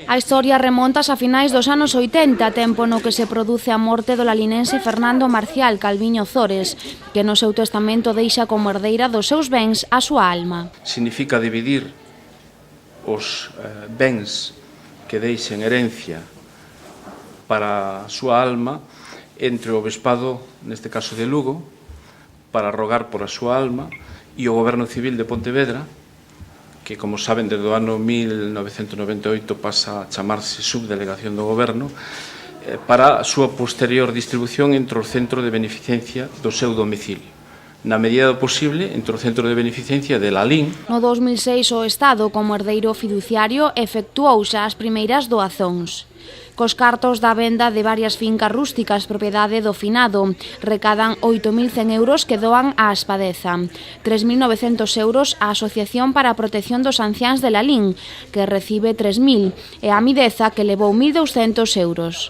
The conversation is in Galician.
A historia remontas a finais dos anos 80, tempo no que se produce a morte do lalinense Fernando Marcial Calviño Zores, que no seu testamento deixa como herdeira dos seus bens a súa alma. Significa dividir os bens que deixen herencia para a súa alma entre o Obispado, neste caso de Lugo, para rogar por a súa alma, e o Goberno Civil de Pontevedra, que, como saben, desde o ano 1998 pasa a chamarse Subdelegación do Goberno, para a súa posterior distribución entre o centro de beneficencia do seu domicilio. Na medida do posible, entre o centro de beneficencia de Lalín. No 2006, o Estado, como herdeiro fiduciario, efectuou xa as primeiras doazóns. Cos cartos da venda de varias fincas rústicas propiedade do finado, recadan 8.100 euros que doan á Espadeza, 3.900 euros á Asociación para a Protección dos Anciáns de Lalín, que recibe 3.000, e a Mideza, que levou 1.200 euros.